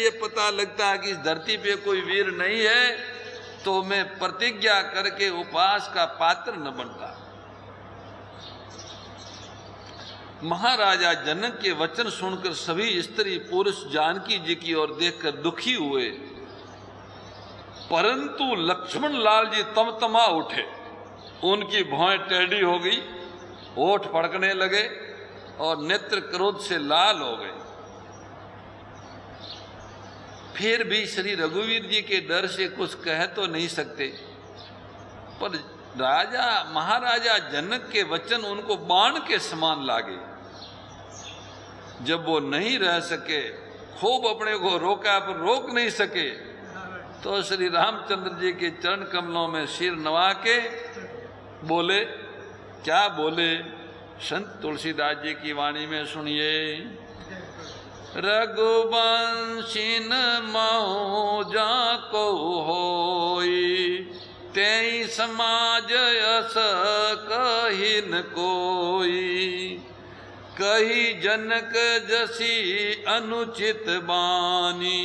ये पता लगता है कि इस धरती पे कोई वीर नहीं है तो मैं प्रतिज्ञा करके उपवास का पात्र न बनता। महाराजा जनक के वचन सुनकर सभी स्त्री पुरुष जानकी जी की ओर देखकर दुखी हुए, परंतु लक्ष्मण लाल जी तमतमा उठे। उनकी भौहें टेढ़ी हो गई, होठ फड़कने लगे और नेत्र क्रोध से लाल हो गए। फिर भी श्री रघुवीर जी के डर से कुछ कह तो नहीं सकते, पर महाराजा जनक के वचन उनको बाण के समान लागे। जब वो नहीं रह सके, खूब अपने को रोका पर रोक नहीं सके, तो श्री रामचंद्र जी के चरण कमलों में सिर नवा के बोले। क्या बोले? संत तुलसीदास जी की वाणी में सुनिए। रघुवंशीन मौजा को होई, तेई समाज यस कहिन कोई। कही जनक जसी अनुचित बानी,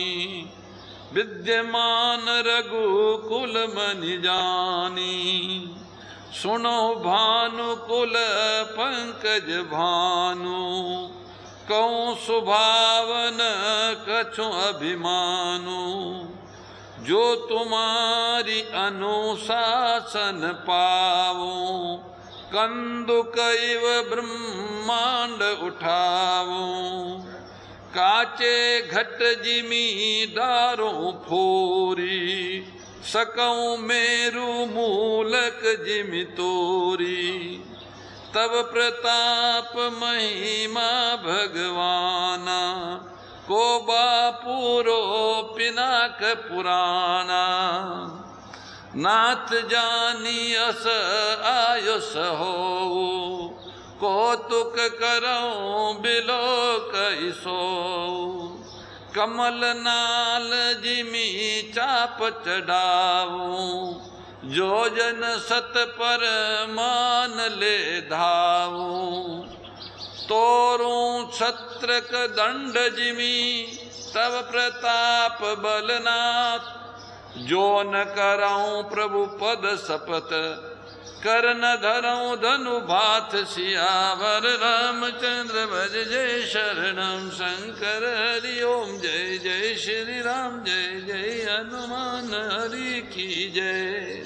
विद्यमान रघुकुल मनि जानी। सुनो भानुकुल पंकज भानु, कहूँ सुभावन कछु अभिमानु। जो तुम्हारी अनुशासन पावो, कंदुक इव ब्रह्मांड उठावो। काचे घट जिमी डारों फोरी, सकऊं मेरु मूलक जिमि तोरी। तब प्रताप महिमा भगवाना, को बापुरो पिनाक पुराना। नाथ जानी अस आयुष हो, कौतुक करऊं बिलोक सो। कमल नाल जिमी चाप चढ़ाऊं, जो जन सत पर मान ले धाऊं। तोरूं छत्रक दंड जिमी, तब प्रताप बलनाथ। जो न कराऊं प्रभु पद शपथ, कर न धरऊं धनु भाथ। सियावर रामचंद्र भज जय शरणम शंकर हरि ओम। जय जय श्री राम, जय जय हनुमान हरि की जय।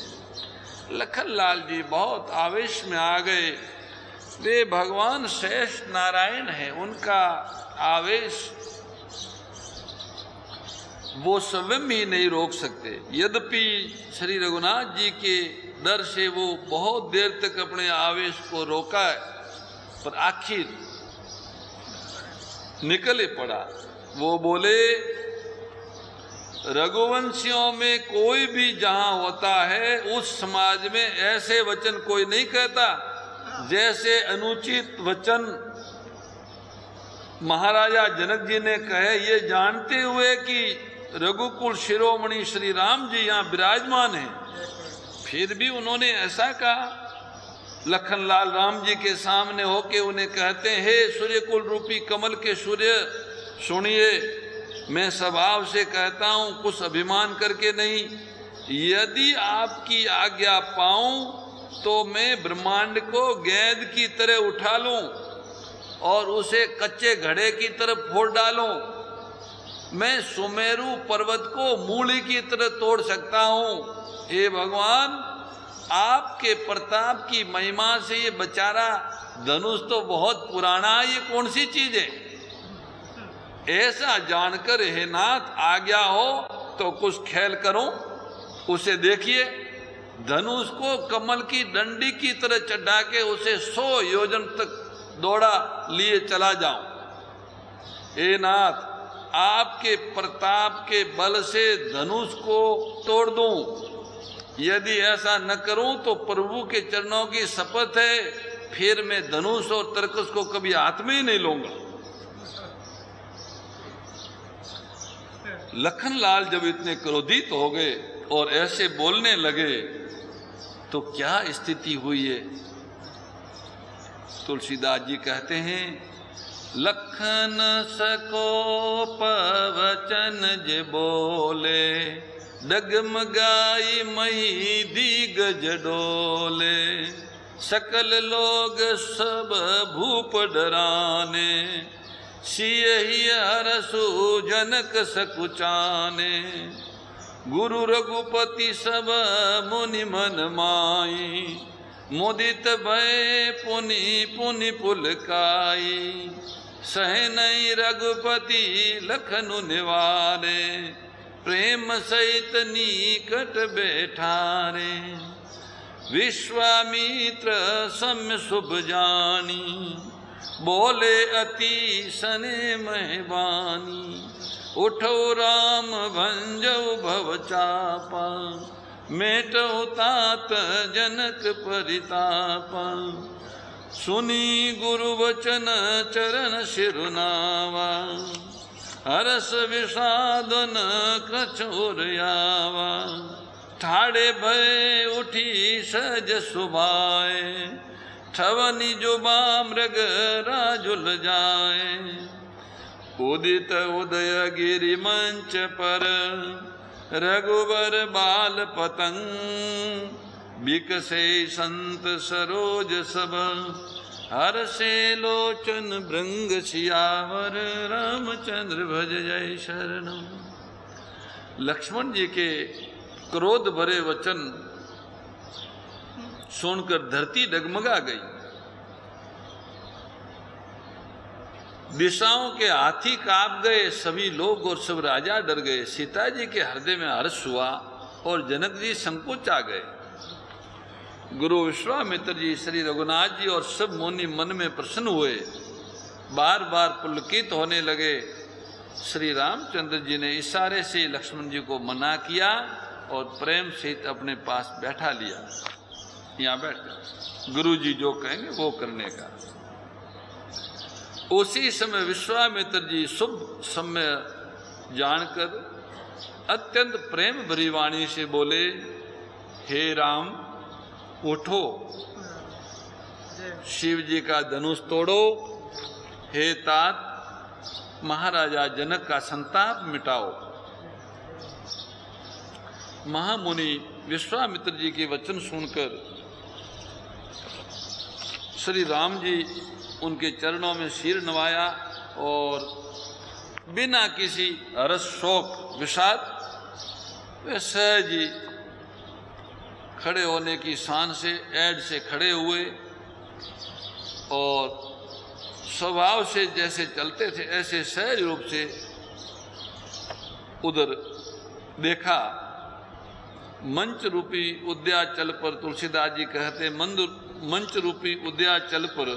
लखनलाल जी बहुत आवेश में आ गए। वे भगवान श्रेष्ठ नारायण हैं, उनका आवेश वो स्वयं ही नहीं रोक सकते। यद्यपि श्री रघुनाथ जी के डर से वो बहुत देर तक अपने आवेश को रोका है, पर आखिर निकले पड़ा। वो बोले, रघुवंशियों में कोई भी जहां होता है उस समाज में ऐसे वचन कोई नहीं कहता जैसे अनुचित वचन महाराजा जनक जी ने कहे। ये जानते हुए कि रघुकुल शिरोमणि श्री राम जी यहाँ विराजमान हैं, फिर भी उन्होंने ऐसा कहा। लखनलाल राम जी के सामने होके उन्हें कहते हैं, हे सूर्यकुल रूपी कमल के सूर्य, सुनिए, मैं स्वभाव से कहता हूँ, कुछ अभिमान करके नहीं। यदि आपकी आज्ञा पाऊं तो मैं ब्रह्मांड को गेंद की तरह उठा लूं और उसे कच्चे घड़े की तरफ फोड़ डालूं। मैं सुमेरु पर्वत को मूली की तरह तोड़ सकता हूँ। हे भगवान, आपके प्रताप की महिमा से ये बेचारा धनुष तो बहुत पुराना है, ये कौन सी चीज है? ऐसा जानकर हे नाथ आज्ञा हो तो कुछ खेल करूं। उसे देखिए, धनुष को कमल की डंडी की तरह चढ़ा के उसे 100 योजन तक दौड़ा लिए चला जाऊं। हे नाथ, आपके प्रताप के बल से धनुष को तोड़ दूं। यदि ऐसा न करूं तो प्रभु के चरणों की शपथ है, फिर मैं धनुष और तरकस को कभी हाथ में ही नहीं लूंगा। लखनलाल जब इतने क्रोधित हो गए और ऐसे बोलने लगे तो क्या स्थिति हुई है? तुलसीदास जी कहते हैं, लखन सको पवचन जे बोले, डगमगाई मही दिग्गज डोले। सकल लोग सब भूप डराने, सियहि हरसु जनक सकुचाने। गुरु रघुपति सब मुनि मन माई, मुदित भय पुनि पुनि पुलकाई। सहे नहीं रघुपति लखनु निवारे, प्रेम सहित निकट बैठारे। विश्वामित्र सम्य शुभ जानी, बोले अति सने महबानी। उठो राम भंजऊ भव चापा, मेटऊ तात जनक परितापा। सुनी गुरु वचन चरण सिरुनावा, हरस विषादन कछोर आवा। ठाड़े भय उठी सहज सुभाए, ठवनी जुबा मृग राजुल जाए। उदित उदय गिरि मंच पर, रघुबर बाल पतंग। बिकसे संत सरोज सब, हर्षे लोचन भृंग सियावर। रामचंद्र भज जय शरणम। लक्ष्मण जी के क्रोध भरे वचन सुनकर धरती डगमगा गई। दिशाओं के हाथी कांप गए, सभी लोग और सब राजा डर गए। सीता जी के हृदय में हर्ष हुआ और जनक जी संकोच आ गए। गुरु विश्वामित्र जी, श्री रघुनाथ जी और सब मुनि मन में प्रसन्न हुए, बार बार पुलकित होने लगे। श्री रामचंद्र जी ने इशारे से लक्ष्मण जी को मना किया और प्रेम सहित अपने पास बैठा लिया। यहाँ बैठ, गुरु जी जो कहेंगे वो करने का। उसी समय विश्वामित्र जी शुभ समय जानकर अत्यंत प्रेम भरी वाणी से बोले, हे राम उठो, शिव जी का धनुष तोड़ो। हे तात, महाराजा जनक का संताप मिटाओ। महामुनि विश्वामित्र जी के वचन सुनकर श्री राम जी उनके चरणों में सिर नवाया और बिना किसी हर्ष शोक विषाद वे सहज ही खड़े होने की शान से ऐड से खड़े हुए और स्वभाव से जैसे चलते थे ऐसे सहज रूप से उधर देखा। मंच रूपी उद्याचल पर, तुलसीदास जी कहते मंच रूपी उद्याचल पर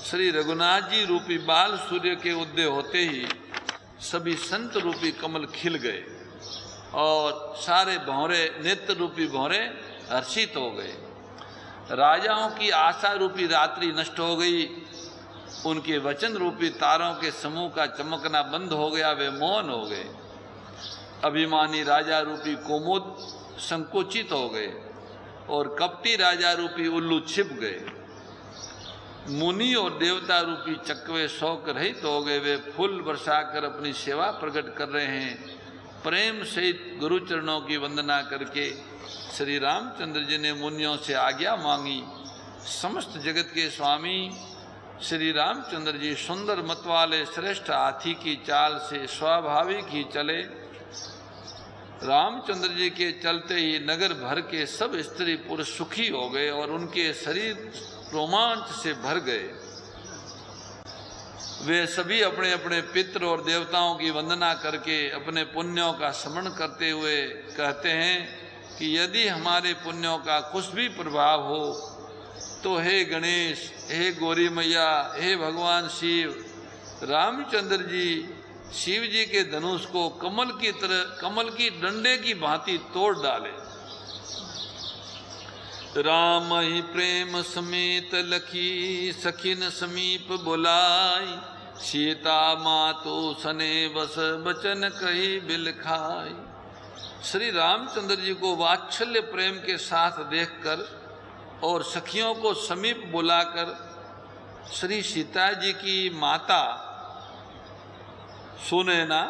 श्री रघुनाथ जी रूपी बाल सूर्य के उदय होते ही सभी संत रूपी कमल खिल गए और सारे भौरे, नेत्र रूपी भौरे हर्षित हो गए। राजाओं की आशा रूपी रात्रि नष्ट हो गई। उनके वचन रूपी तारों के समूह का चमकना बंद हो गया, वे मौन हो गए। अभिमानी राजा रूपी कोमुद संकुचित हो गए और कपटी राजा रूपी उल्लू छिप गए। मुनि और देवता रूपी चकवे शौक रहित हो गए, वे फूल बरसाकर अपनी सेवा प्रकट कर रहे हैं। प्रेम सहित गुरु चरणों की वंदना करके श्री रामचंद्र जी ने मुनियों से आज्ञा मांगी। समस्त जगत के स्वामी श्री रामचंद्र जी सुंदर मत वाले श्रेष्ठ हाथी की चाल से स्वाभाविक ही चले। रामचंद्र जी के चलते ही नगर भर के सब स्त्री पुरुष सुखी हो गए और उनके शरीर रोमांच से भर गए। वे सभी अपने अपने पितृ और देवताओं की वंदना करके अपने पुण्यों का स्मरण करते हुए कहते हैं कि यदि हमारे पुण्यों का कुछ भी प्रभाव हो तो हे गणेश, हे गौरी मैया, हे भगवान शिव, रामचंद्र जी शिव जी के धनुष को कमल की तरह, कमल की डंडे की भांति तोड़ डाले। राम ही प्रेम समेत लखी, सखिन समीप बुलाई, सीता मातु सने बस बचन कही बिल खाई। श्री रामचंद्र जी को वात्सल्य प्रेम के साथ देखकर और सखियों को समीप बुलाकर श्री सीता जी की माता सुनैना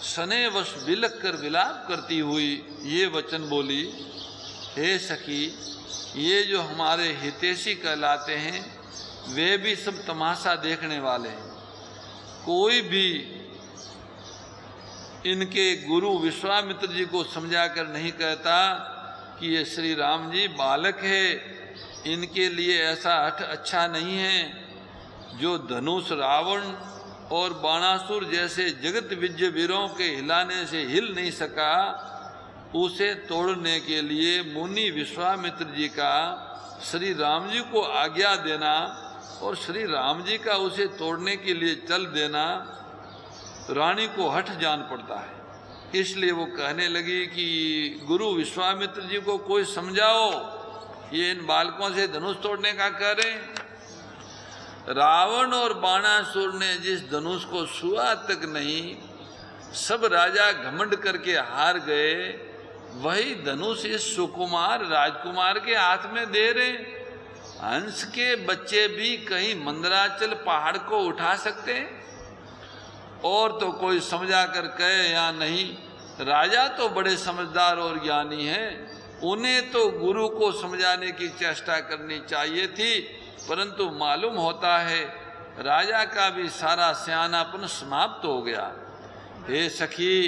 सनेवश बिलक कर विलाप करती हुई ये वचन बोली, हे सखी, ये जो हमारे हितैषी कहलाते हैं वे भी सब तमाशा देखने वाले हैं। कोई भी इनके गुरु विश्वामित्र जी को समझा कर नहीं कहता कि ये श्री राम जी बालक है, इनके लिए ऐसा हठ अच्छा नहीं है। जो धनुष रावण और बाणासुर जैसे जगत विजय वीरों के हिलाने से हिल नहीं सका, उसे तोड़ने के लिए मुनि विश्वामित्र जी का श्री राम जी को आज्ञा देना और श्री राम जी का उसे तोड़ने के लिए चल देना रानी को हठ जान पड़ता है। इसलिए वो कहने लगी कि गुरु विश्वामित्र जी को कोई समझाओ, ये इन बालकों से धनुष तोड़ने का कह रहे हैं। रावण और बाणासुर ने जिस धनुष को छुआ तक नहीं, सब राजा घमंड करके हार गए, वही धनुष इस सुकुमार राजकुमार के हाथ में दे रहे। हंस के बच्चे भी कहीं मंदराचल पहाड़ को उठा सकते, और तो कोई समझा कर कहे या नहीं। राजा तो बड़े समझदार और ज्ञानी हैं, उन्हें तो गुरु को समझाने की चेष्टा करनी चाहिए थी, परंतु मालूम होता है राजा का भी सारा सियानापन समाप्त हो गया। हे सखी,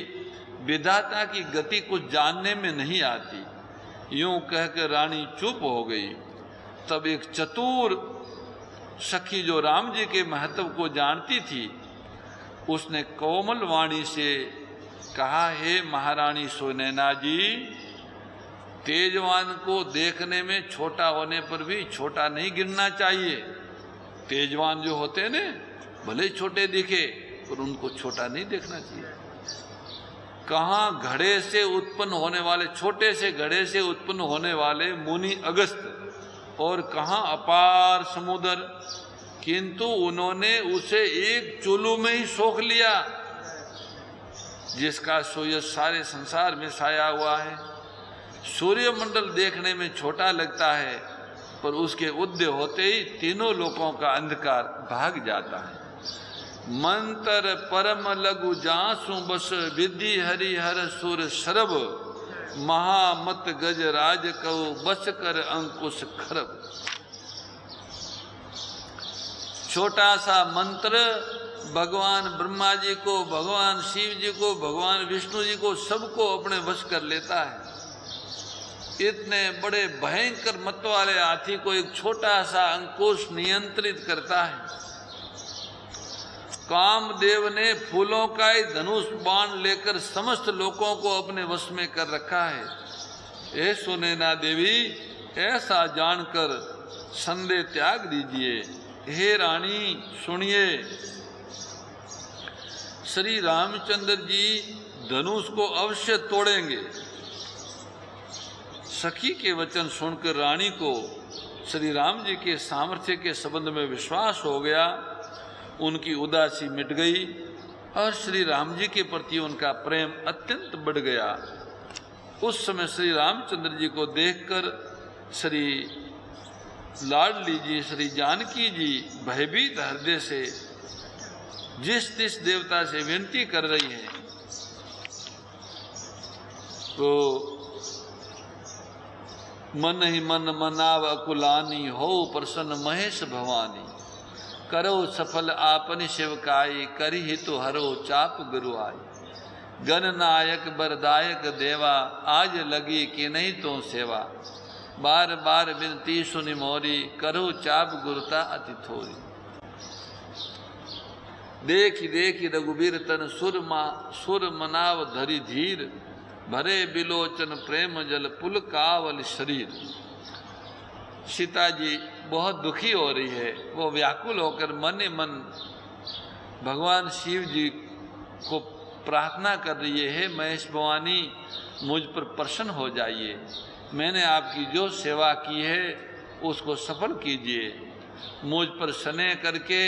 विधाता की गति कुछ जानने में नहीं आती। यूं कहकर रानी चुप हो गई। तब एक चतुर सखी जो राम जी के महत्व को जानती थी, उसने कोमल वाणी से कहा, हे महारानी सुनैना जी, तेजवान को देखने में छोटा होने पर भी छोटा नहीं गिनना चाहिए। तेजवान जो होते ने भले छोटे दिखे, पर उनको छोटा नहीं देखना चाहिए। कहाँ घड़े से उत्पन्न होने वाले, छोटे से घड़े से उत्पन्न होने वाले मुनि अगस्त, और कहाँ अपार समुद्र, किंतु उन्होंने उसे एक चुल्लू में ही सोख लिया, जिसका सूर्य सारे संसार में छाया हुआ है। सूर्यमंडल देखने में छोटा लगता है, पर उसके उदय होते ही तीनों लोकों का अंधकार भाग जाता है। मंतर परम लघु जासु बस, विधि हरिहर सुर सरब, महामत गज राज कऊ बस कर अंकुश खरब। छोटा सा मंत्र भगवान ब्रह्मा जी को, भगवान शिव जी को, भगवान विष्णु जी को, सबको अपने वश कर लेता है। इतने बड़े भयंकर मत वाले हाथी को एक छोटा सा अंकुश नियंत्रित करता है। कामदेव ने फूलों का ही धनुष बाण लेकर समस्त लोगों को अपने वश में कर रखा है। हे सुनैना देवी, ऐसा जानकर संदेह त्याग दीजिए। हे रानी सुनिए, श्री रामचंद्र जी धनुष को अवश्य तोड़ेंगे। सखी के वचन सुनकर रानी को श्री राम जी के सामर्थ्य के संबंध में विश्वास हो गया। उनकी उदासी मिट गई और श्री राम जी के प्रति उनका प्रेम अत्यंत बढ़ गया। उस समय श्री रामचंद्र जी को देखकर श्री लाडली जी, श्री जानकी जी भयभीत हृदय से जिस देवता से विनती कर रही हैं, तो मन ही मन मनाव अकुलानी, हो प्रसन्न महेश भवानी, करो सफल आपनि शिवकाई, करी हितु हरो चाप गुरु आई। गणनायक बरदायक देवा, आज लगी कि नहीं तो सेवा, बार बार विनती सुनि मोरी, करो चाप गुरुता अति थोरी। देखी देखी रघुबीर तन सुर मनाव धरी धीर, भरे बिलोचन प्रेम जल पुल कावल शरीर। सीता जी बहुत दुखी हो रही है। वो व्याकुल होकर मन ही मन भगवान शिव जी को प्रार्थना कर रही है, हे महेश भवानी, मुझ पर प्रसन्न हो जाइए। मैंने आपकी जो सेवा की है उसको सफल कीजिए। मुझ पर स्नेह करके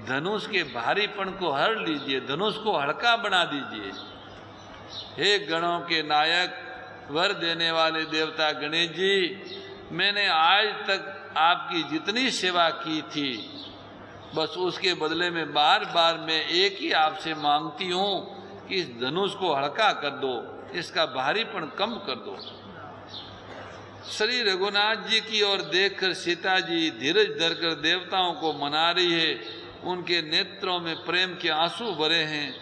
धनुष के भारीपन को हर लीजिए, धनुष को हल्का बना दीजिए। हे गणों के नायक, वर देने वाले देवता गणेश जी, मैंने आज तक आपकी जितनी सेवा की थी बस उसके बदले में बार बार मैं एक ही आपसे मांगती हूँ कि इस धनुष को हल्का कर दो, इसका भारीपण कम कर दो। श्री रघुनाथ जी की ओर देखकर सीता जी धीरज धरकर देवताओं को मना रही है। उनके नेत्रों में प्रेम के आंसू भरे हैं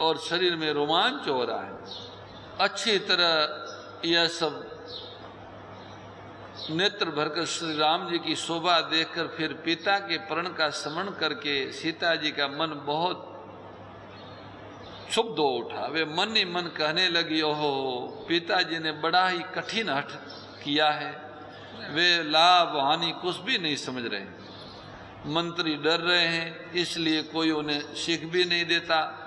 और शरीर में रोमांच हो रहा है। अच्छी तरह यह सब नेत्र भरकर श्री राम जी की शोभा देखकर फिर पिता के प्रण का स्मरण करके सीता जी का मन बहुत क्षुब्ध हो उठा। वे मन ही मन कहने लगी, ओहो पिताजी ने बड़ा ही कठिन हठ किया है, वे लाभ हानि कुछ भी नहीं समझ रहे। मंत्री डर रहे हैं, इसलिए कोई उन्हें सीख भी नहीं देता।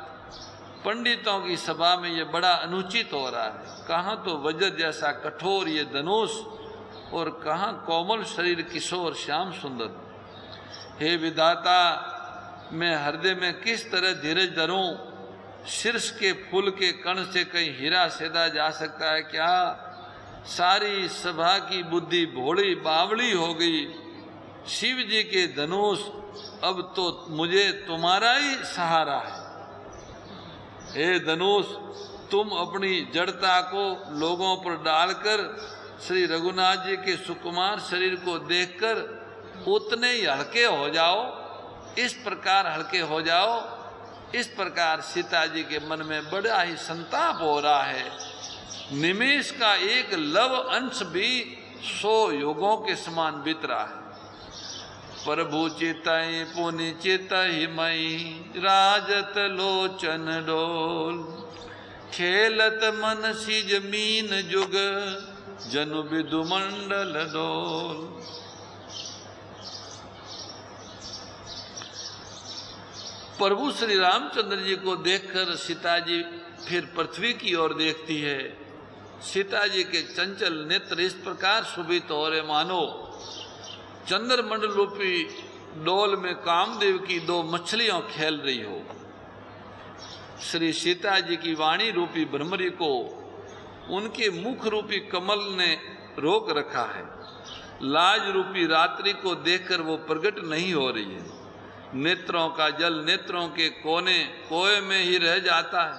पंडितों की सभा में ये बड़ा अनुचित हो रहा है। कहाँ तो वज्र जैसा कठोर ये धनुष और कहाँ कोमल शरीर किशोर श्याम सुंदर। हे विधाता, मैं हृदय में किस तरह धीरज धरूं? शीर्ष के फूल के कण से कहीं हीरा सेदा जा सकता है क्या? सारी सभा की बुद्धि भोली बावली हो गई। शिव जी के धनुष, अब तो मुझे तुम्हारा ही सहारा है। हे धनुष, तुम अपनी जड़ता को लोगों पर डालकर श्री रघुनाथ जी के सुकुमार शरीर को देखकर उतने ही हल्के हो जाओ, इस प्रकार हल्के हो जाओ। इस प्रकार सीता जी के मन में बड़ा ही संताप हो रहा है। निमेष का एक लव अंश भी 100 युगों के समान बीत रहा है। प्रभु चितई पुनि चितई मई, राजत लोचन डोल, खेलत मन सी जमीन जुग, जनु विदु मंडल डोल। प्रभु श्री रामचंद्र जी को देखकर सीता जी फिर पृथ्वी की ओर देखती है। सीता जी के चंचल नेत्र इस प्रकार शोभित हो रहे मानो चंद्रमंडल रूपी डोल में कामदेव की 2 मछलियां खेल रही हो। श्री सीता जी की वाणी रूपी भ्रमरी को उनके मुख रूपी कमल ने रोक रखा है। लाज रूपी रात्रि को देखकर वो प्रकट नहीं हो रही है। नेत्रों का जल नेत्रों के कोने कोए में ही रह जाता है।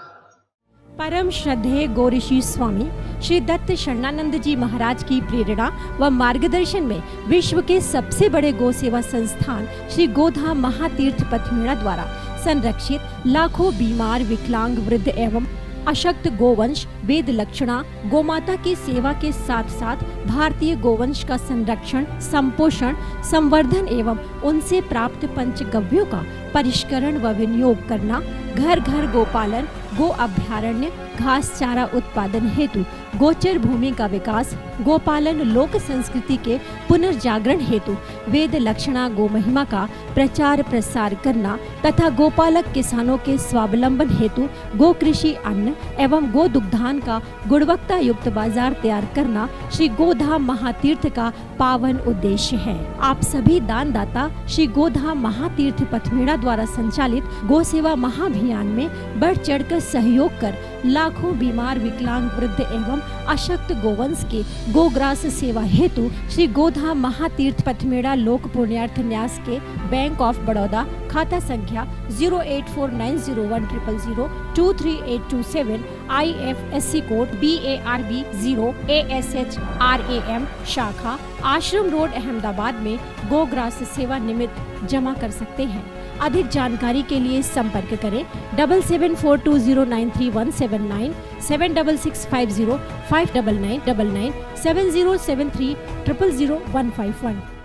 परम श्रद्धेय गौरीशी स्वामी श्री दत्त शरणानंद जी महाराज की प्रेरणा व मार्गदर्शन में विश्व के सबसे बड़े गौ सेवा संस्थान श्री गोधाम महातीर्थ पथमेड़ा द्वारा संरक्षित लाखों बीमार, विकलांग, वृद्ध एवं अशक्त गोवंश वेद लक्षणा गोमाता की सेवा के साथ साथ भारतीय गोवंश का संरक्षण, संपोषण, संवर्धन एवं उनसे प्राप्त पंचगव्यों का परिष्करण व विनियोग करना, घर घर गोपालन, गो अभ्यारण्य, घास चारा उत्पादन हेतु गोचर भूमि का विकास, गोपालन लोक संस्कृति के पुनर्जागरण हेतु वेद लक्षणा गो महिमा का प्रचार प्रसार करना तथा गोपालक किसानों के स्वावलंबन हेतु गो कृषि अन्न एवं गो दुग्धान का गुणवत्ता युक्त बाजार तैयार करना श्री गोधाम महातीर्थ का पावन उद्देश्य है। आप सभी दानदाता श्री गोधाम महातीर्थ पथमेड़ा द्वारा संचालित गो सेवा महाअभियान में बढ़ चढ़कर सहयोग कर लाखों बीमार, विकलांग, वृद्ध एवं अशक्त गोवंश के गोग्रास सेवा हेतु श्री गोधाम महातीर्थ पथमेड़ा लोक पुण्यार्थ न्यास के बैंक ऑफ बड़ौदा खाता संख्या 084901000238827 IFSC कोड BARB 0 ASHRAM शाखा आश्रम रोड अहमदाबाद में गोग्रास सेवा निमित्त जमा कर सकते हैं। अधिक जानकारी के लिए संपर्क करें 7742093179 7665059999 7073000151।